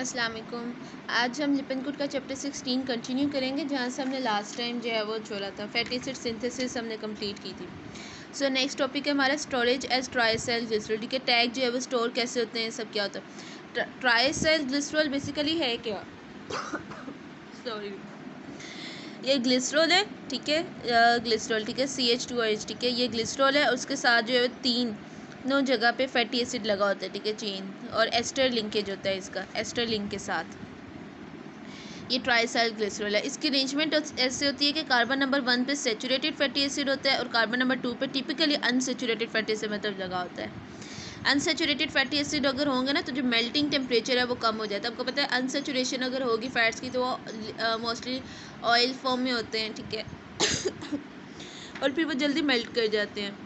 अस्सलाम वालेकुम। आज हम लिपिड का चैप्टर 16 कंटिन्यू करेंगे जहाँ से हमने लास्ट टाइम जो है वो छोड़ा था। फैटी एसिड सिंथेसिस हमने कंप्लीट की थी। सो नेक्स्ट टॉपिक है हमारा स्टोरेज एज ट्राइसेल ग्लिसरॉल। ठीक है, टैग जो है वो स्टोर कैसे होते हैं, सब क्या होता है। ट्राइसेल ग्लिसरॉल बेसिकली है क्या सॉरी, ये ग्लिसरॉल है। ठीक है, ग्लिसरॉल, ठीक है, CH2OH, ठीक है, ये ग्लिसरॉल है। उसके साथ जो है तीन नो जगह पे फैटी एसिड लगा होता है, ठीक है, चेन, और एस्टर लिंकेज होता है इसका, एस्टर लिंक के साथ। ये ट्राइसाइल ग्लिसरॉल है। इसकी अरेंजमेंट ऐसे होती है कि कार्बन नंबर 1 पे सेचुरेटेड फैटी एसिड होता है और कार्बन नंबर 2 पे टिपिकली अनसेचुरेटेड फैटी एसिड मतलब लगा होता है। अनसेचुरेटेड फैटी एसिड अगर होंगे ना तो जो मेल्टिंग टेम्परेचर है वो कम हो जाता है। आपको पता है अनसेचुरेशन अगर होगी फैट्स की तो वो मोस्टली ऑयल फॉर्म में होते हैं, ठीक है और फिर वो जल्दी मेल्ट कर जाते हैं।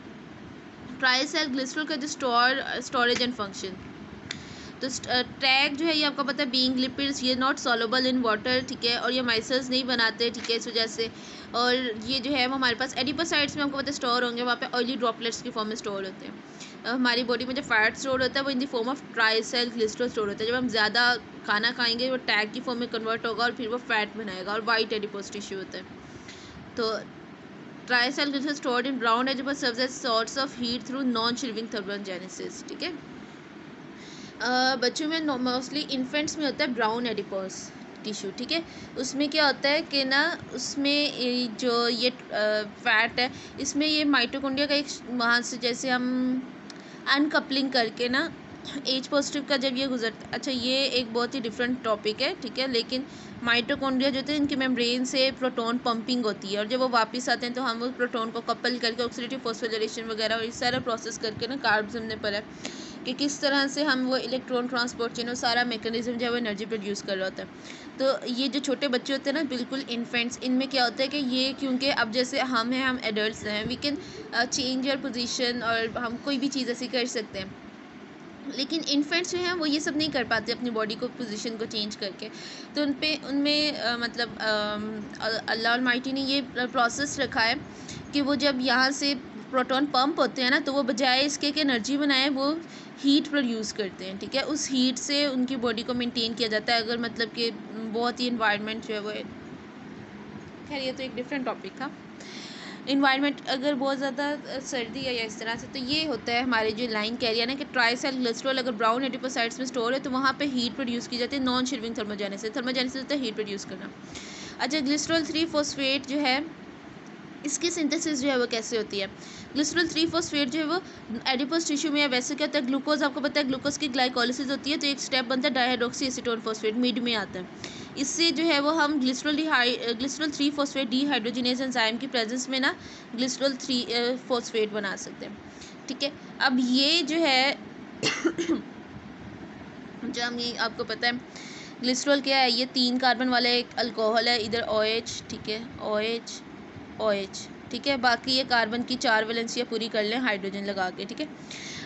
ट्राइसाइल ग्लिसरॉल का जो स्टोरेज एंड फंक्शन, तो टैग जो है ये आपको पता है बीइंग लिपिड्स, ये नॉट सॉल्युबल इन वाटर, ठीक है, और ये माइसल्स नहीं बनाते, ठीक है, इस वजह से। और ये जो है वो हमारे पास एडिपोसाइट्स में आपको पता है स्टोर होंगे, वहाँ पे ऑयली ड्रॉपलेट्स की फॉर्म में स्टोर होते हैं। हमारी बॉडी में जो फैट स्टोर होता है वो in the form of triacyl glycerol store होता है। जब हम ज़्यादा खाना खाएंगे वो टैग की फॉर्म में कन्वर्ट होगा और फिर वो फैट बनाएगा, और वाइट एडिपोस टिश्यू होता है। तो triacyl glycerol stored in brown adipose serves as source of heat through non shivering thermogenesis, ठीक है। बच्चों में मोस्टली इन्फेंट्स में होता है ब्राउन एडिपोस टिश्यू, ठीक है। उसमें क्या होता है कि ना, उसमें जो ये फैट है, इसमें ये माइटोकॉन्ड्रिया का एक वहाँ से जैसे हम अनकपलिंग करके ना एज पॉजिटिव का जब ये गुजरता, अच्छा ये एक बहुत ही डिफरेंट टॉपिक है, ठीक है, लेकिन माइटोकॉन्ड्रिया जो होते हैं इनकी मेम्ब्रेन से प्रोटॉन पंपिंग होती है और जब वो वापस आते हैं तो हम वो प्रोटॉन को कपल करके ऑक्सीडेटिव फॉस्फोरिलेशन वगैरह और इस सारा प्रोसेस करके ना, कार्ब्स हमने पढ़ा है कि किस तरह से हम वो इलेक्ट्रॉन ट्रांसपोर्ट चेन और सारा मैकेनिज्म जो है वो एनर्जी प्रोड्यूस कर रहा होता है। तो ये जो छोटे बच्चे होते हैं ना, बिल्कुल इन्फेंट्स, इनमें क्या होता है कि ये क्योंकि अब जैसे हम हैं, हम एडल्ट्स हैं, we can change your position और हम कोई भी चीज़ ऐसी कर सकते हैं, लेकिन इन्फेंट्स जो हैं वो ये सब नहीं कर पाते अपनी बॉडी को पोजीशन को चेंज करके। तो उनमें मतलब अल्लाह ऑलमाइटी ने ये प्रोसेस रखा है कि वो जब यहाँ से प्रोटॉन पंप होते हैं ना, तो वो बजाय इसके कि एनर्जी बनाए वो हीट प्रोड्यूस करते हैं, ठीक है। उस हीट से उनकी बॉडी को मेंटेन किया जाता है। अगर मतलब कि बहुत ही इन्वायरमेंट जो है वो, खैर ये तो एक डिफरेंट टॉपिक था। इन्वायरमेंट अगर बहुत ज़्यादा सर्दी है या इस तरह से, तो ये होता है हमारे जो लाइन कैरियर है कि ट्राइसाइल ग्लिसरॉल अगर ब्राउन एडिपोसाइट्स में स्टोर है तो वहाँ पे हीट प्रोड्यूस की जाती है, नॉन शिविंग थर्मोजेनेसिस। थर्मोजेनेसिस होता है हीट प्रोड्यूस करना। अच्छा, ग्लिसरॉल 3 फॉस्फेट जो है, इसकी सिंथेसिस जो है वो कैसे होती है। ग्लिसरॉल 3 फॉस्फेट जो है वो एडिपोस टिश्यू में, वैसे क्या होता है, ग्लूकोज आपको पता है ग्लूकोज की ग्लाइकोलिसिस होती है तो एक स्टेप बनता है डाइहाइड्रोक्सी एसीटोन फॉस्फेट, मिड में आता है। इससे जो है वो हम ग्लिसरॉल 3 फॉस्फेट डीहाइड्रोजिनेज एंजाइम की प्रेजेंस में ना ग्लिसरॉल 3 फॉस्फेट बना सकते हैं, ठीक है। अब ये जो है जो हम, ये आपको पता है ग्लिसरॉल क्या है, ये 3 कार्बन वाला एक अल्कोहल है, इधर OH, ठीक है, OH OH, ठीक है। बाकी ये कार्बन की 4 वैलेंसियाँ पूरी कर लें हाइड्रोजन लगा के, ठीक है।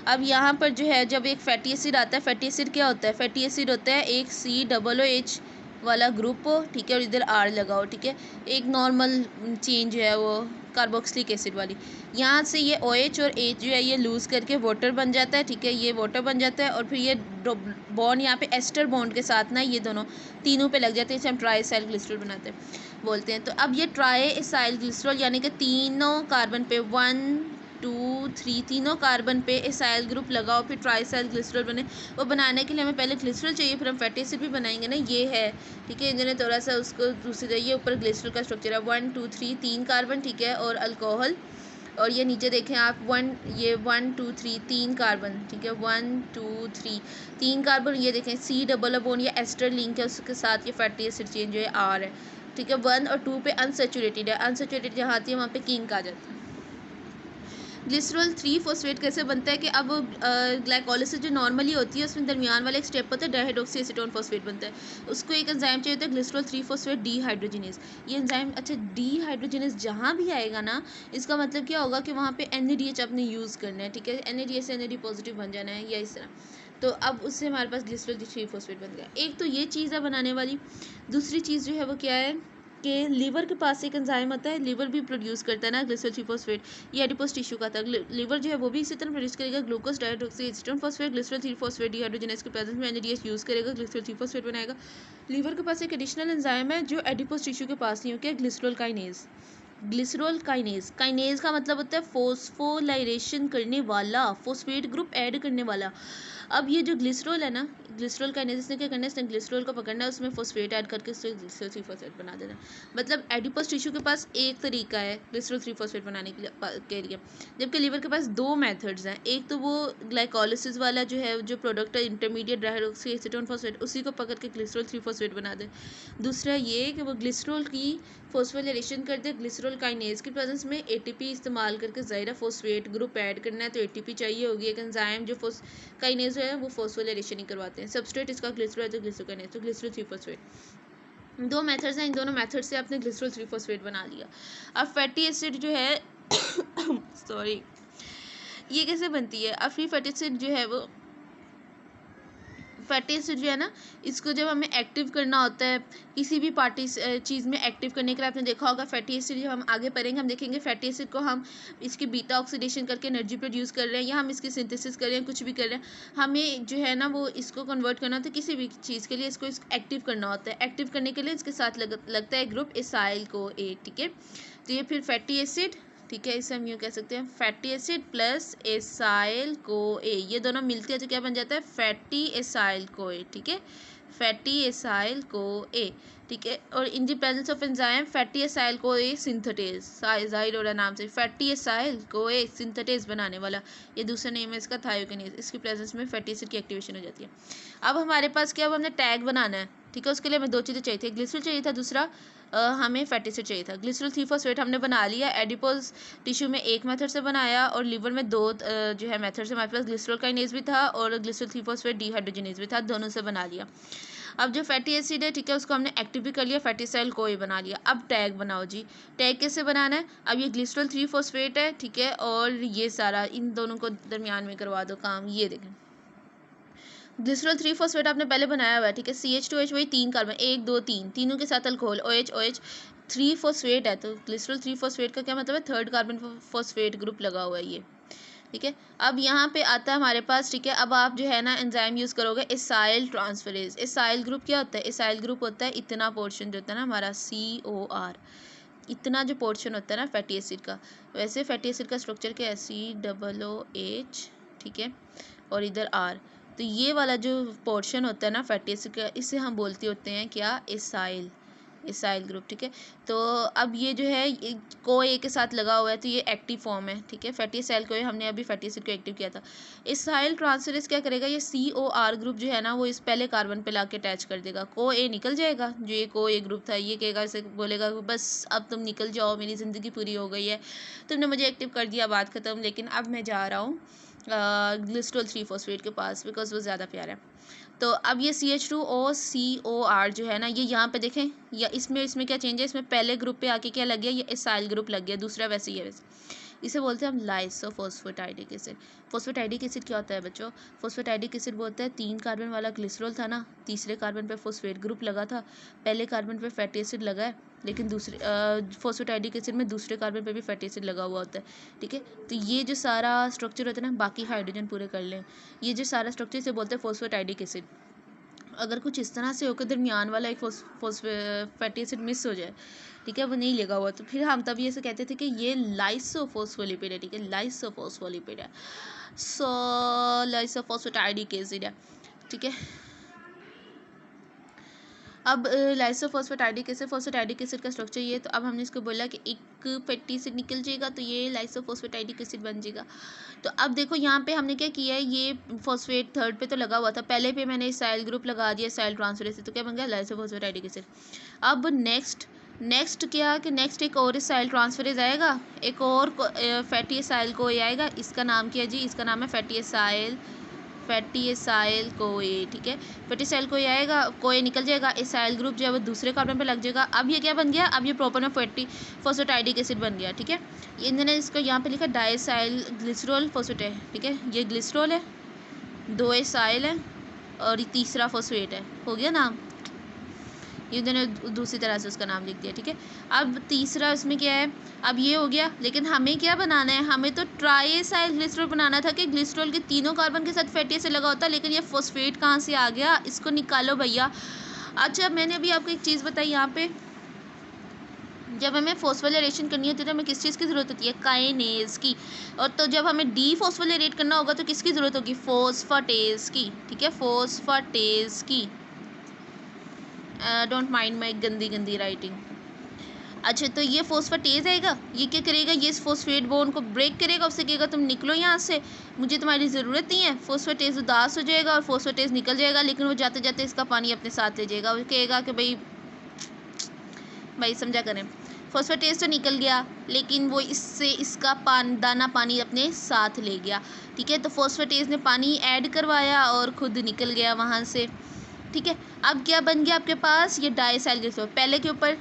अब यहाँ पर जो है जब एक फैटी एसिड आता है, फैटी एसिड क्या होता है, फैटी एसिड होता है एक COOH वाला ग्रुप हो, ठीक है, और इधर R लगाओ, ठीक है। एक नॉर्मल चेंज है वो कार्बोक्सिलिक एसिड वाली, यहाँ से ये OH और H जो है ये लूज़ करके वाटर बन जाता है, ठीक है, ये वाटर बन जाता है और फिर ये बॉन्ड यहाँ पे एस्टर बॉन्ड के साथ ना ये दोनों तीनों पे लग जाते हैं, इसे हम ट्राइसाइल ग्लिसरॉल बनाते हैं बोलते हैं। तो अब ये ट्राइसाइल ग्लिसरॉल यानी कि तीनों कार्बन पे 1 2 3 तीनों कार्बन पे एसाइल ग्रुप लगाओ, फिर ट्राइसाइल ग्लिसरॉल बने। वो बनाने के लिए हमें पहले ग्लिसरॉल चाहिए, फिर हम फैटी एसिड भी बनाएंगे ना, ये है, ठीक है। इन्होंने थोड़ा सा उसको दूसरी, ये ऊपर ग्लिसरॉल का स्ट्रक्चर है 1 2 3 3 कार्बन, ठीक है, और अल्कोहल, और ये नीचे देखें आप 1 2 3 3 कार्बन, ठीक है, 1 2 3 3 कार्बन, ये देखें C डबल बॉन्ड या एस्टर लिंक है, उसके साथ ये फैटी एसिड चेंज जो है R है, ठीक है। 1 और 2 पे अनसेचुरेटेड है, अनसेचुरेटेड जहाँ आती है वहाँ पे किंक आ जाता है। ग्लिसरॉल 3 फॉस्फेट कैसे बनता है कि अब ग्लाइकोलिसिस जो नॉर्मली होती है उसमें दरमियान वाला एक स्टेप होता है, डाइहाइड्रोक्सी एसीटोन फॉस्फेट बनता है, उसको एक एंजाइम चाहिए होता है ग्लिसरॉल 3 फॉस्फेट डीहाइड्रोजिनेज। ये एंजाइम, अच्छा, डीहाइड्रोजिनेज जहाँ भी आएगा ना, इसका मतलब क्या होगा कि वहाँ पे NADH आपने यूज़ करना है, ठीक है, NADH से NAD पॉजिटिव बन जाना है या इस तरह। तो अब उससे हमारे पास ग्लिसरॉल 3 फॉस्फेट बन गया। एक तो ये चीज़ है बनाने वाली। दूसरी चीज़ जो है वो क्या है कि लीवर के पास एक एंजाइम होता है, लीवर भी प्रोड्यूस करता है ना ग्लिसरॉल 3-फॉस्फेट, ये एडिपोज टिश्यू का था। लीवर जो है वो भी इसी तरह प्रोड्यूस करेगा ग्लूकोज डाइऑक्सीजोनेज ग्लिसरॉल 3-फॉस्फेट डीहाइड्रोजनेज के प्रेजेंस में एनएडीएच यूज़ करेगा, ग्लिसरॉल 3-फॉस्फेट बनाएगा। लीवर के पास एक एडिशनल एंजाइम है जो एडिपोज टिश्यू के पास नहीं होता, glycerol kinase. Glycerol kinase, kinase का मतलब होता है फोस्फोलाइजेशन करने वाला, फॉस्फेट ग्रुप ऐड करने वाला। अब ये जो ग्लिसरॉल है ना, ग्लिसरॉल काइनेज ने क्या करना है, इसने ग्लिसरॉल को पकड़ना है, उसमें फॉस्फेट ऐड करके उससे ग्लिसरॉल 3-फॉस्फेट बना देना है। मतलब एडिपोज टिश्यू के पास एक तरीका है ग्लिसरॉल 3-फॉस्फेट बनाने के लिए, जबकि लीवर के पास दो मेथड्स हैं। एक तो वो ग्लाइकोलिसिस वाला जो है, जो प्रोडक्ट है इंटरमीडिएट डाइऑक्सी एसीटोन फॉस्फेट, उसी को पकड़ के ग्लिसरॉल 3-फॉस्फेट बना दे। दूसरा ये कि वो ग्लिसरॉल की फॉस्फोराइलेशन कर दे ग्लिसरॉल काइनेज की प्रेजेंस में, एटीपी इस्तेमाल करके ज़ाहिर फॉस्फेट ग्रुप ऐड करना है तो एटीपी चाहिए होगी, एक एंजाइम जो काइनेज है वो फॉस्फोराइलेशन ही करवाते हैं। सबस्ट्रेट इसका ग्लिसरॉल है तो ग्लिसरॉल काइनेज, तो ग्लिसरॉल 3-फॉस्फेट। दो मेथड्स हैं, इन दोनों मेथड से आपने ग्लिसरॉल 3-फॉस्फेट बना लिया। अब फैटी एसिड जो है सॉरी, ये कैसे बनती है? अब फ्री फैटी एसिड जो है वो, फैटी एसिड जो है ना, इसको जब हमें एक्टिव करना होता है किसी भी पार्टी चीज़ में एक्टिव करने के लिए, आपने देखा होगा फैटी एसिड जब हम आगे पढ़ेंगे हम देखेंगे फैटी एसिड को हम इसकी बीटा ऑक्सीडेशन करके एनर्जी प्रोड्यूस कर रहे हैं, या हम इसकी सिंथेसिस कर रहे हैं, कुछ भी कर रहे हैं, हमें जो है ना वो इसको कन्वर्ट करना होता है किसी भी चीज़ के लिए, इसको एक्टिव करना होता है। एक्टिव करने के लिए इसके साथ लगता है ग्रुप एसाइल को ए, ठीक है। तो ये फिर फैटी एसिड, ठीक है, इसे हम यूँ कह सकते हैं फैटी एसिड प्लस एसाइल को ए, ये दोनों मिलते हैं तो क्या बन जाता है फैटी एसाइल को ए, ठीक है, फैटी एसाइल को ए, ठीक है। और in the presence of enzyme fatty acyl को ए सिंथेटेज, जाहिर हो रहा नाम से, फैटी एसाइल को ए सिंथेटेज बनाने वाला, ये दूसरा नेम है इसका थायोकिनेज, इसकी प्रेजेंस में फैटी एसिड की एक्टिवेशन हो जाती है। अब हमारे पास क्या, अब हमने टैग बनाना है, ठीक है, उसके लिए हमें दो चीज़ें चाहिए थी, ग्लिसरॉल चाहिए था, दूसरा हमें फैटी एसिड चाहिए था। ग्लिसरॉल 3-फॉस्फेट हमने बना लिया, एडिपोज टिश्यू में एक मेथड से बनाया और लिवर में दो जो है मेथड से, हमारे पास ग्लिसरॉल काइनेज भी था और ग्लिसरॉल 3-फॉस्फेट डीहाइड्रोजनेज भी था, दोनों से बना लिया। अब जो फैटी एसिड है, ठीक है, उसको हमने एक्टिव भी कर लिया, फैटी एसाइल को ए बना लिया। अब टैग बनाओ जी, टैग कैसे बनाना है? अब ये ग्लिसरॉल 3-फॉस्फेट है, ठीक है, और ये सारा इन दोनों को दरमियान में करवा दो काम। ये देखें ग्लिसरॉल 3-फॉस्फेट आपने पहले बनाया हुआ है, ठीक है, CH2H वही 3 कार्बन 1 2 3, तीनों के साथ अल्कोहल OH 3-फॉस्फेट है, तो ग्लिसरॉल 3-फॉस्फेट का क्या मतलब है, थर्ड कार्बन फॉस्फेट ग्रुप लगा हुआ है ये, ठीक है। अब यहाँ पे आता है हमारे पास, ठीक है, अब आप जो है ना एंजाइम यूज़ करोगे एसाइल ट्रांसफरेज। एसाइल ग्रुप क्या होता है? एसाइल ग्रुप होता है इतना पोर्शन जो होता है ना हमारा COR, इतना जो पोर्शन होता है ना फैटी एसिड का। वैसे फैटी एसिड का स्ट्रक्चर क्या है, COOH, ठीक है, और इधर R, तो ये वाला जो पोर्शन होता है ना फैटी एसिड का, इसे हम बोलते होते हैं क्या, एसाइल, एसाइल ग्रुप, ठीक है। तो अब ये जो है को ए के साथ लगा हुआ है तो ये एक्टिव फॉर्म है, ठीक है, फैटी एसाइल को हमने अभी फैटी एसिड को एक्टिव किया था। एसाइल ट्रांसफरेज क्या करेगा, ये COR ग्रुप जो है ना वो इस पहले कार्बन पे लाके अटैच कर देगा, को ए निकल जाएगा, जो ये को ए ग्रुप था ये कहेगा, इसे बोलेगा बस अब तुम निकल जाओ, मेरी ज़िंदगी पूरी हो गई है, तुमने मुझे एक्टिव कर दिया, बात ख़त्म। लेकिन अब मैं जा रहा हूँ ग्लिसरॉल 3-फॉस्फेट के पास, बिकॉज वो ज़्यादा प्यारा है। तो अब ये CH2OCOR जो है ना, ये यहाँ पे देखें, या इसमें क्या चेंज है, इसमें पहले ग्रुप पे आके क्या लग गया, ये एसाइल ग्रुप लग गया, दूसरा वैसे ही है। वैसे इसे बोलते हैं हम लाइसोफॉस्फेटाइडिक एसिड। फॉस्फेटाइडिक एसिड क्या होता है बच्चों? फॉस्फेटाइडिक एसिड बोलते हैं 3 कार्बन वाला ग्लिसरॉल था ना, तीसरे कार्बन पे फॉस्फेट ग्रुप लगा था, पहले कार्बन पे फैटी एसिड लगा है, लेकिन दूसरे फॉस्फेटाइडिक एसिड में दूसरे कार्बन पे भी फैटी एसिड लगा हुआ होता है, ठीक है। तो ये जो सारा स्ट्रक्चर होता है ना, बाकी हाइड्रोजन पूरे कर लें, ये जो सारा स्ट्रक्चर इसे बोलते हैं फॉस्फेटाइडिक एसिड। अगर कुछ इस तरह से होकर दरमियान वाला एक फैटी एसिड मिस हो जाए, ठीक है, वो नहीं लगा हुआ, तो फिर हम तब ये से कहते थे कि ये लाइसोफॉस्फोलिपिड है, ठीक है, लाइसोफॉस्फोलिपिड है, लाइसोफॉस्फेटाइडिक एसिड है, ठीक है। अब लाइसोफॉस्फेटाइडिक एसिड, फॉस्फेटाइडिक एसिड का स्ट्रक्चर ये, तो अब हमने इसको बोला कि एक फैटी एसिड निकल जाएगा तो ये लाइसोफॉस्फेटाइडिक एसिड बन जाएगा। तो अब देखो यहाँ पे हमने क्या किया है, ये फॉस्फेट थर्ड पे तो लगा हुआ था, पहले पे मैंने एसाइल ग्रुप लगा दिया, एसाइल ट्रांसफरेज से, तो क्या बन गया, लाइसोफॉस्फेटाइडिक एसिड। अब नेक्स्ट क्या कि नेक्स्ट एक और एसाइल ट्रांसफरेज आएगा, एक और फैटी एसाइल को आएगा, इसका नाम क्या है जी, इसका नाम है फैटी एसाइल को ए, ठीक है। फैटी एसाइल को आएगा, को ए निकल जाएगा, एसाइल ग्रुप जो है वो दूसरे कार्बन पे लग जाएगा। अब ये क्या बन गया, अब ये प्रॉपर में फॉस्फेटाइडिक एसिड बन गया, ठीक है। इन्होंने इसको यहाँ पे लिखा डाइसाइल ग्लिसरॉल फॉस्फेट, ठीक है, ये ग्लिसरॉल है, 2 एसाइल है और तीसरा फॉस्फेट है, हो गया नाम। ये उन्होंने दूसरी तरह से उसका नाम लिख दिया, ठीक है। अब तीसरा इसमें क्या है, अब ये हो गया, लेकिन हमें क्या बनाना है, हमें तो ट्राइएसाइल ग्लिसरॉल बनाना था कि ग्लिसरॉल के तीनों कार्बन के साथ फैटी एसिड लगा होता, लेकिन ये फॉस्फेट कहाँ से आ गया, इसको निकालो भैया। अच्छा, मैंने अभी आपको एक चीज़ बताई यहाँ पे, जब हमें फॉस्फोराइलेशन करनी होती है तो हमें किस चीज़ की ज़रूरत होती है, काइनेज की। और तो जब हमें डीफॉस्फोराइलेट करना होगा तो किसकी ज़रूरत होगी, फॉस्फेटेज की, ठीक है, फॉस्फेटेज की। डोंट माइंड माई गंदी गंदी राइटिंग। अच्छा, तो ये फॉस्फेटेज आएगा, ये क्या करेगा, ये इस फॉस्फेट बॉन्ड को ब्रेक करेगा, उससे कहेगा तुम निकलो यहाँ से, मुझे तुम्हारी ज़रूरत नहीं है। फॉस्फेटेज उदास हो जाएगा और फॉस्फेटेज निकल जाएगा, लेकिन वो जाते जाते इसका पानी अपने साथ ले जाएगा। वो कहेगा कि भाई समझा करें, फॉस्फेटेज तो निकल गया, लेकिन वो इससे इसका दाना पानी अपने साथ ले गया, ठीक है। तो फॉस्फेटेज ने पानी ऐड करवाया और खुद निकल गया वहाँ से, ठीक है। अब क्या बन गया आपके पास, ये डाइसाइल ग्लिसरॉल, पहले के ऊपर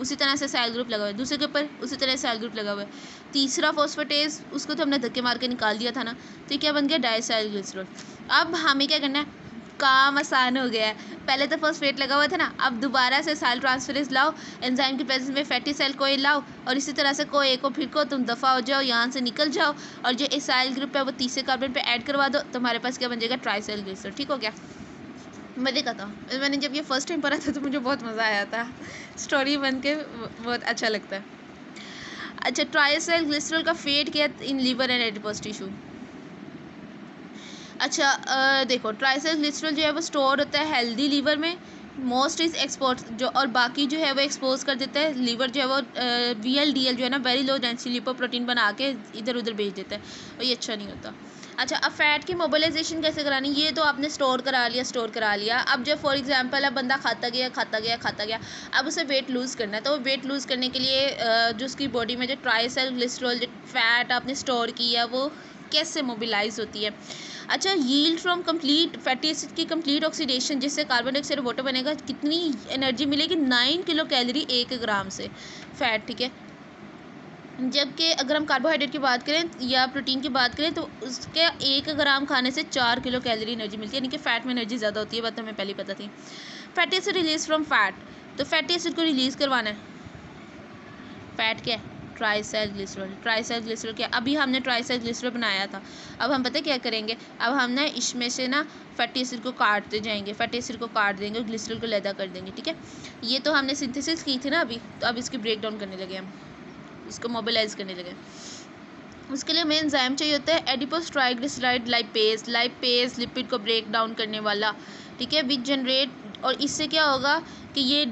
उसी तरह से साइल ग्रुप लगा हुआ है, दूसरे के ऊपर उसी तरह से साइल ग्रुप लगा हुआ है, तीसरा फॉस्फेटेज उसको तो हमने धक्के मार के निकाल दिया था ना, तो क्या बन गया, डाइसाइल ग्लिसरॉल। अब हमें क्या करना है, काम आसान हो गया है, पहले तो फॉस्फेट लगा हुआ था ना, अब दोबारा से साइल ट्रांसफरेज लाओ, एंजाइम की प्रेजेंस में फैटी सेल को लाओ, और इसी तरह से को एक को फिर को तुम दफ़ा हो जाओ, यहाँ से निकल जाओ, और जो एसाइल ग्रुप है वो तीसरे कार्बन पे ऐड करवा दो, तुम्हारे पास क्या बन जाएगा, ट्राइसाइल ग्लिसरॉल, ठीक हो गया। मज़े का था, मैंने जब ये फर्स्ट टाइम पढ़ा था तो मुझे बहुत मज़ा आया था, स्टोरी बन के बहुत अच्छा लगता है। अच्छा, ट्राइसाइल ग्लिसरॉल का फेट क्या है in liver and adipose tissue. अच्छा, देखो, ट्राइसाइल ग्लिसरॉल जो है वो स्टोर होता है हेल्दी लीवर में, मोस्ट इज एक्सपोर्ट जो, और बाकी जो है वो एक्सपोज कर देता है, लीवर जो है वो VLDL जो है ना, वेरी लो डेंसिटी लिपोप्रोटीन बना के इधर उधर भेज देता है, और ये अच्छा नहीं होता। अच्छा, अब फैट की मोबिलाइजेशन कैसे करानी, ये तो आपने स्टोर करा लिया। अब जब फॉर एग्जांपल अब बंदा खाता गया, अब उसे वेट लूज़ करना है, तो वेट लूज़ करने के लिए जो उसकी बॉडी में जो ट्राइसाइल ग्लिसरॉल जो फैट आपने स्टोर किया वो कैसे मोबिलाइज होती है। अच्छा, yield from complete fatty acid की कंप्लीट ऑक्सीडेशन, जिससे कार्बन डाइऑक्साइड वाटर बनेगा, कितनी एनर्जी मिलेगी, 9 किलो कैलोरी 1 ग्राम से फैट, ठीक है। जबकि अगर हम कार्बोहाइड्रेट की बात करें या प्रोटीन की बात करें तो उसके 1 ग्राम खाने से 4 किलो कैलोरी एनर्जी मिलती है, यानी कि फ़ैट में एनर्जी ज़्यादा होती है, बात हमें पहले ही पता थी। Fatty acid release from fat, तो फैटी एसिड को रिलीज़ करवाना है, फैट क्या है, ट्राइसाइल ग्लिसरॉल क्या, अभी हमने ट्राइसाइल ग्लिसरॉल बनाया था। अब हम पता क्या करेंगे, अब हम ना इसमें से ना फैटी एसिड को काटते जाएंगे, फैटी एसिड को काट देंगे और ग्लिसरॉल को लैदा कर देंगे, ठीक है। ये तो हमने सिंथेसिस की थी ना अभी, तो अब इसकी ब्रेक डाउन करने लगे हम, इसको मोबिलाइज करने लगे। उसके लिए हमें एंजाइम चाहिए होता है एडिपोज ट्राइग्लिसराइड लाइपेज लिपिड को ब्रेक डाउन करने वाला, ठीक है, विच जनरेट, और इससे क्या होगा कि ये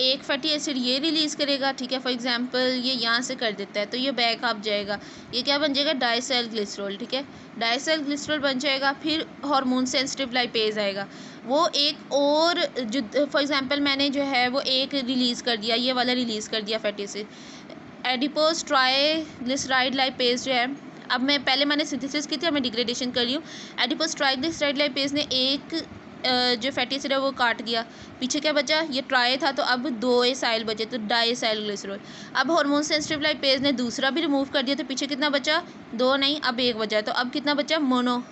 एक फैटी एसिड ये रिलीज़ करेगा, ठीक है। फॉर एग्जांपल ये यहाँ से कर देता है तो ये बैक अप जाएगा, ये क्या बन जाएगा, डाइसाइल ग्लिसरॉल, ठीक है, डाइसाइल ग्लिसरॉल बन जाएगा। फिर हार्मोन सेंसिटिव लाइपेज आएगा, वो एक और जो फॉर एग्जांपल मैंने जो है वो एक रिलीज़ कर दिया, ये वाला रिलीज़ कर दिया fatty acid, adipose triglyceride lipase जो है, अब मैंने सिंथेसिस की थी, अब मैं डिग्रेडेशन कर रही हूँ। एडिपोज ट्राइग्लिसराइड लाइपेज ने एक जो फैटी एसिड है वो काट दिया, पीछे क्या बचा, ये ट्राई था तो अब 2 एसाइल बचे, तो डाइसाइल ग्लिसरॉल। अब हार्मोन सेंसिटिव लाइपेज ने दूसरा भी रिमूव कर दिया, तो पीछे कितना बचा, 2 नहीं अब 1 बचा, तो अब कितना बचा, मोनो,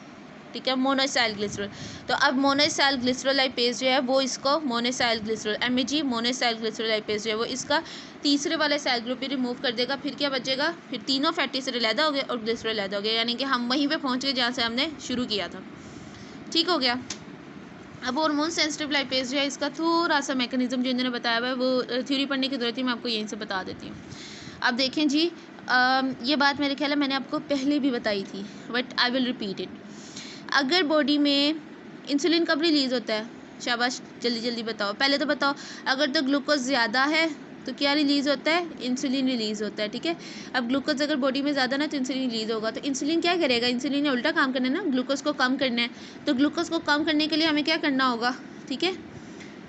ठीक है, मोनोसाइल ग्लिसरॉल। तो अब मोनोसाइल ग्लिसरॉल लाइपेज जो है वो इसको मोनोसाइल ग्लिसरॉल MEG मोनोसाइल ग्लिसरॉल लाइपेज जो है वो इसका तीसरे वाले साइल ग्रुप भी रिमूव कर देगा। फिर क्या बचेगा, फिर तीनों फैटी एसिड अलहदा हो गए और ग्लिसरॉल अलहदा हो गया, यानी कि हम वहीं पे पहुंच गए जहाँ से हमने शुरू किया था, ठीक हो गया। अब हार्मोन सेंसिटिव लाइपेज जो है इसका थोड़ा सा मैकेनिज्म जो इन्होंने बताया हुआ है वो थ्योरी पढ़ने की जरूरत है, मैं आपको यहीं से बता देती हूँ। अब देखें जी, ये बात मेरे ख्याल है मैंने आपको पहले भी बताई थी, but I will repeat it. अगर बॉडी में इंसुलिन कब रिलीज़ होता है, शाबाश जल्दी जल्दी बताओ, पहले तो बताओ। अगर तो ग्लूकोज ज़्यादा है तो क्या रिलीज़ होता है, इंसुलिन रिलीज़ होता है, ठीक है। अब ग्लूकोज अगर बॉडी में ज़्यादा ना तो इंसुलिन रिलीज़ होगा, तो इंसुलिन क्या करेगा, इंसुलिन ने उल्टा काम करना है ना, ग्लूकोज को कम करना है। तो ग्लूकोज को कम करने के लिए हमें क्या करना होगा, ठीक है,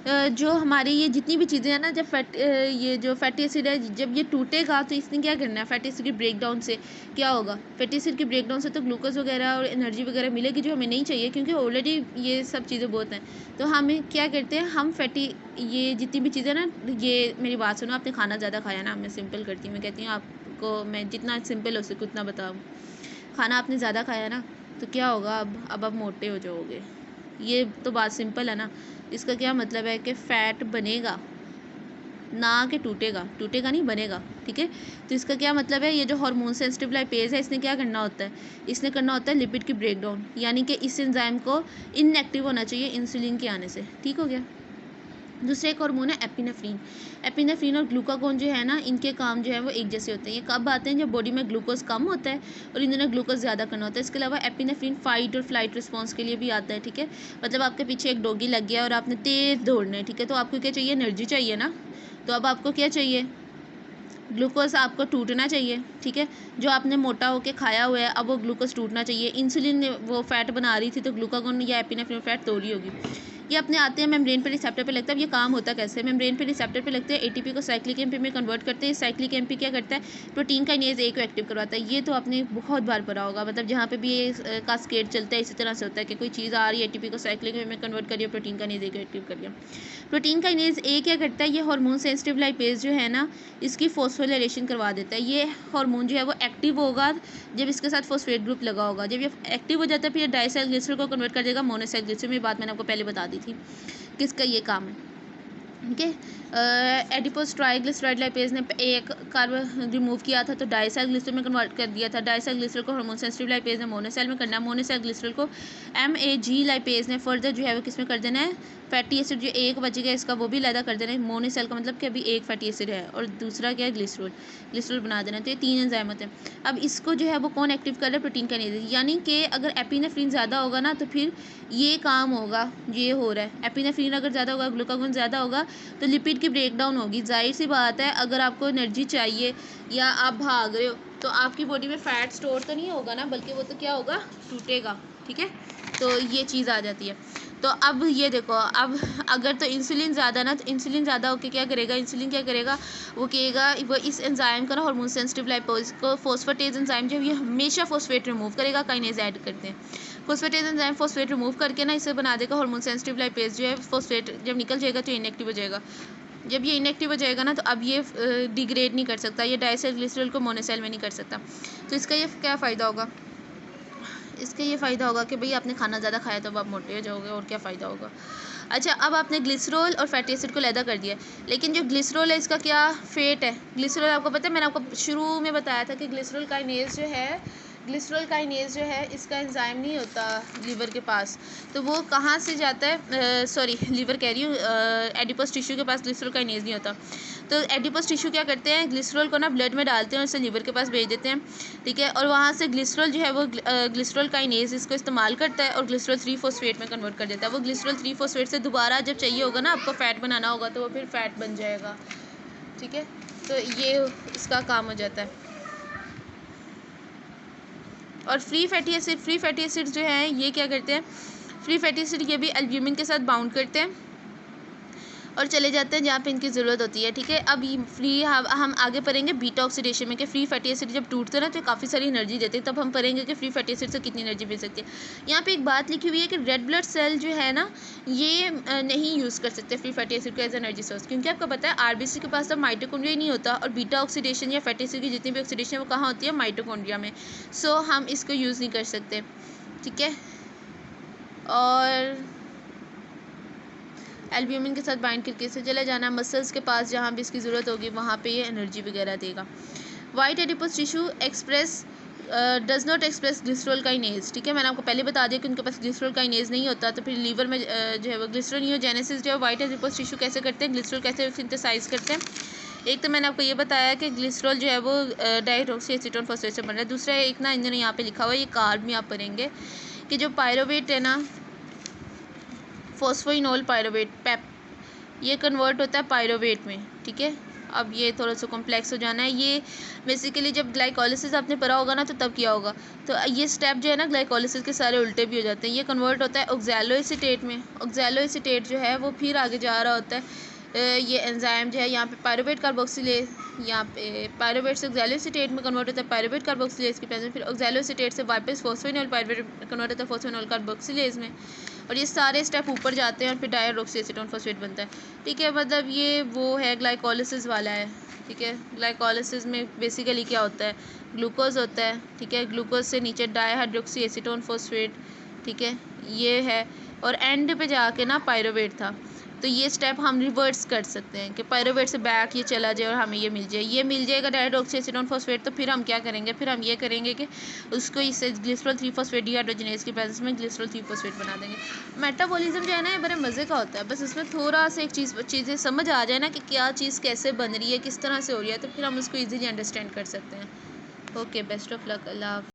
जो हमारी ये जितनी भी चीज़ें हैं ना, जब ये जो फैटी एसिड है जब ये टूटेगा तो इसने क्या करना है, फैटी एसिड की ब्रेकडाउन से क्या होगा, फैटी एसिड की ब्रेकडाउन से तो ग्लूकोज वगैरह और एनर्जी वगैरह मिलेगी जो हमें नहीं चाहिए, क्योंकि ऑलरेडी ये सब चीज़ें बहुत हैं। तो हम क्या करते हैं, हम फैटी ये जितनी भी चीज़ें ना, ये मेरी बात सुनो, आपने खाना ज़्यादा खाया ना, मैं सिंपल करती हूँ, मैं कहती हूँ आपको मैं जितना सिंपल हो सके उतना बताऊँ। खाना आपने ज़्यादा खाया ना तो क्या होगा, अब आप मोटे हो जाओगे, ये तो बात सिंपल है ना। इसका क्या मतलब है कि फ़ैट बनेगा, ना कि टूटेगा नहीं, बनेगा, ठीक है। तो इसका क्या मतलब है, ये जो हार्मोन सेंसिटिव लाइपेज है इसने क्या करना होता है, इसने करना होता है लिपिड की ब्रेकडाउन, यानी कि इस एंजाइम को इनएक्टिव होना चाहिए इंसुलिन के आने से, ठीक हो गया। दूसरा एक हार्मोन है एपिनेफ्रीन। एपिनेफ्रीन और ग्लूकागोन जो है ना, इनके काम जो है वो एक जैसे होते हैं। ये कब आते हैं, जब बॉडी में ग्लूकोज कम होता है और इन दोनों ग्लूकोज ज़्यादा करना होता है। इसके अलावा एपिनेफ्रीन फाइट और फ्लाइट रिस्पॉन्स के लिए भी आता है, ठीक है। मतलब आपके पीछे एक डॉगी लग गया और आपने तेज़ दौड़ना है, ठीक है, तो आपको क्या चाहिए, एनर्जी चाहिए ना। तो अब आपको क्या चाहिए, ग्लूकोज आपको टूटना चाहिए, ठीक है। जो आपने मोटा होके खाया हुआ है अब वो ग्लूकोज टूटना चाहिए। इंसुलिन वो फैट बना रही थी तो ग्लूकागोन या एपिनेफ्रीन फैट तोड़ रही होगी। ये अपने आते हैं मेम्ब्रेन पे रिसेप्टर पे लगता है। अब ये काम होता कैसे, मेम्ब्रेन पे रिसेप्टर पे लगते हैं, एटीपी को साइक्लिक एमपी में कन्वर्ट करते हैं। साइक्लिक एमपी क्या करता है, प्रोटीन काइनेज ए को एक्टिव करवाता है। ये तो आपने बहुत बार पढ़ा होगा, मतलब जहाँ पे भी ये कास्केड चलता है इसी तरह से होता है कि कोई चीज़ आ रही है, एटीपी को साइक्लिक में कन्वर्ट करिए, प्रोटीन काइनेज ए को एक्टिव करिए। प्रोटीन काइनेज ए क्या करता है, ये हार्मोन सेंसिटिव लाइपेज जो है ना, इसकी फॉस्फोराइलेशन करवा देता है। ये हार्मोन जो है वो एक्टिव होगा जब इसके साथ फॉस्फेट ग्रुप लगा होगा। जब ये एक्टिव हो जाता है फिर ये डाइसाइल ग्लिसरॉल को कन्वर्ट कर देगा मोनोसाइल ग्लिसरॉल में। बात मैंने आपको पहले बता दी थी किसका ये काम है, ठीक है। एडिपोज ट्राइग्लिसराइड लाइपेज ने एक कार्ब रिमूव किया था तो डाइसाइल ग्लिसरॉल में कन्वर्ट कर दिया था। डाइसाइल ग्लिसरॉल को हार्मोन सेंसिटिव लाइपेज ने मोनोसाइल में करना है। मोनोसाइल ग्लिसरॉल को MAG लाइपेज ने फर्दर जो है वो किस में कर देना है, फैटी एसिड जो एक बचेगा इसका वो भी अलग कर देना है। मोनोसाइल का मतलब कि अभी एक फैटी एसिड है और दूसरा क्या है, ग्लिसरॉल बना देना है। तो ये 3 एंजाइम होते हैं। अब इसको जो है वो कौन एक्टिव कर रहा है, प्रोटीन काइनेज। यानी कि अगर एपिनेफ्रीन ज़्यादा होगा ना तो फिर ये काम होगा, ये हो रहा है। एपिनेफ्रीन अगर ज़्यादा होगा, ग्लूकागोन ज़्यादा होगा तो लिपिड की ब्रेकडाउन होगी। जाहिर सी बात है, अगर आपको एनर्जी चाहिए या आप भाग रहे हो तो आपकी बॉडी में फ़ैट स्टोर तो नहीं होगा ना, बल्कि वो तो क्या होगा, टूटेगा, ठीक है। तो ये चीज़ आ जाती है। तो अब ये देखो, अब अगर तो इंसुलिन ज़्यादा ना, तो इंसुलिन ज़्यादा होकर क्या करेगा, इंसुलिन क्या करेगा, वो कहेगा वो इस एंजाइम का ना हार्मोन सेंसिटिव लाइपेज को, फॉस्फेटेज एंजाइम जो है ये हमेशा फॉस्फेट रिमूव करेगा, काइनेज ऐड करते हैं। फॉस्फेटेज एंजाइम फॉस्फेट रिमूव करके ना इसे बना देगा हार्मोन सेंसिटिव लाइपेज जो है। फॉस्फेट जब निकल जाएगा तो इनएक्टिव हो जाएगा। जब ये इनएक्टिव हो जाएगा ना तो अब ये डिग्रेड नहीं कर सकता, ये डाइसाइल ग्लिसरॉल को मोनोसाइल में नहीं कर सकता। तो इसका ये क्या फ़ायदा होगा, इसका ये फ़ायदा होगा कि भाई आपने खाना ज़्यादा खाया तो अब आप मोटे हो जाओगे, और क्या फ़ायदा होगा। अच्छा, अब आपने ग्लिसरॉल और फैटी एसिड को अलग कर दिया, लेकिन जो ग्लिसरॉल है इसका क्या फेट है। ग्लिसरॉल आपको पता है, मैंने आपको शुरू में बताया था कि ग्लिसरॉल काइनेज जो है, ग्लिसरॉल काइनेज जो है इसका एंजाइम नहीं होता लीवर के पास, तो वो कहाँ से जाता है, सॉरी लीवर कह रही हूँ, एडिपोस टिश्यू के पास ग्लिसरॉल काइनेज नहीं होता। तो एडिपोस टिश्यू क्या करते हैं, ग्लिसरॉल को ना ब्लड में डालते हैं और इसे लीवर के पास भेज देते हैं, ठीक है। और वहाँ से ग्लिसरॉल जो है वो ग्लिसरॉल काइनेज इसको इस्तेमाल करता है और ग्लिसरॉल 3-फॉस्फेट में कन्वर्ट कर देता है। वो ग्लिसरॉल 3-फॉस्फेट से दोबारा जब चाहिए होगा ना आपको फ़ैट बनाना होगा तो वो फिर फ़ैट बन जाएगा, ठीक है। तो ये इसका काम हो जाता है। और फ्री फैटी एसिड जो है ये क्या करते हैं, फ्री फैटी एसिड ये भी एल्ब्यूमिन के साथ बाउंड करते हैं और चले जाते हैं जहाँ पे इनकी ज़रूरत होती है, ठीक है। अब हम आगे पढ़ेंगे बीटा ऑक्सीडेशन में कि फ्री फैटी एसिड जब टूटते हैं ना तो काफ़ी सारी एनर्जी देते हैं, तब हम पढ़ेंगे कि फ्री फैटी एसिड से कितनी एनर्जी मिल सकती है। यहाँ पे एक बात लिखी हुई है कि रेड ब्लड सेल जो है ना ये नहीं यूज़ कर सकते फ्री फैटी एसिड को एज एनर्जी सोर्स, क्योंकि आपको पता है RBC के पास तो माइटोकॉन्ड्रिया ही नहीं होता, और बीटा ऑक्सीडेशन या फैटी एसिड की जितनी भी ऑक्सीडेशन वो कहाँ होती है, माइटोकॉन्ड्रिया में। सो हम इसको यूज़ नहीं कर सकते, ठीक है। और एल्ब्यूमिन के साथ बाइंड करके इसे चले जाना मसल्स के पास, जहाँ भी इसकी ज़रूरत होगी वहाँ पे ये एनर्जी वगैरह देगा। White adipose tissue express does not express glycerol kinase, ठीक है। मैंने आपको पहले बता दिया कि उनके पास ग्लिसरॉल काइनेज नहीं होता, तो फिर लीवर में जो है वो ग्लिसरोनियोजेनेसिस जो है वाइट एडिपोस टिश्यू कैसे करते हैं, ग्लिसरॉल कैसे सिंथेसाइज करते हैं। एक तो मैंने आपको ये बताया कि ग्लिसरॉल जो है वो डाइऑक्सी एसीटोन फॉस्फेट से बन रहा है। दूसरा एक ना इन्होंने यहाँ पे लिखा हुआ है, ये कार्ब में आप पढ़ेंगे कि जो पायरोवेट है ना, फॉस्फोइनोल पायरोवेट पेप, ये कन्वर्ट होता है पायरोवेट में, ठीक है। अब ये थोड़ा सा कॉम्प्लेक्स हो जाना है। ये बेसिकली जब ग्लाइकोलिसिस आपने पढ़ा होगा ना तो तब किया होगा, तो ये स्टेप जो है ना ग्लाइकोलिसिस के सारे उल्टे भी हो जाते हैं। ये कन्वर्ट होता है ऑक्सैलोएसीटेट में, ऑक्सैलोएसीटेट जो है वो फिर आगे जा रहा होता है। ये एंजाइम जो है यहाँ पे पायरोवेट कार्बोक्सिलेज, यहाँ पे पायरोवेट से ऑक्सैलोएसीटेट में कन्वर्ट होता है पायरोवेट कार्बोक्सिलेज की प्रेजेंस, फिर ऑक्सैलोएसीटेट से वापस फॉस्फोइनोल पायरोवेट कन्वर्ट होता है फॉस्फोइनोल कार्बोक्सिलेज में, और ये सारे स्टेप ऊपर जाते हैं और फिर डाइऑक्सी एसीटोन फॉस्फेट बनता है, ठीक है। मतलब ये वो है ग्लाइकोलिसिस वाला है, ठीक है। ग्लाइकोलिसिस में बेसिकली क्या होता है, ग्लूकोज होता है, ठीक है। ग्लूकोज से नीचे डाइहाइड्रोक्सी एसीटोन फॉस्फेट, ठीक है, ये है। और एंड पे जाके ना पायरोवेट था, तो ये स्टेप हम रिवर्स कर सकते हैं कि पायरोवेट से बैक ये चला जाए और हमें ये मिल जाए, ये मिल जाएगा डाइहाइड्रोक्सी फॉस्फेट। तो फिर हम क्या करेंगे, फिर हम ये करेंगे कि उसको इससे ग्लिसरॉल 3-फॉस्फेट डिहाइड्रोजनेज की प्रेजेंस में ग्लिसरॉल 3-फॉस्फेट बना देंगे। मेटाबॉलिज्म जो है ना ये बड़े मज़े का होता है, बस उसमें थोड़ा सा एक चीज़ें समझ आ जाए ना कि क्या चीज़ कैसे बन रही है, किस तरह से हो रही है, तो फिर हम उसको ईजिली अंडरस्टैंड कर सकते हैं। Okay, best of luck, Allah.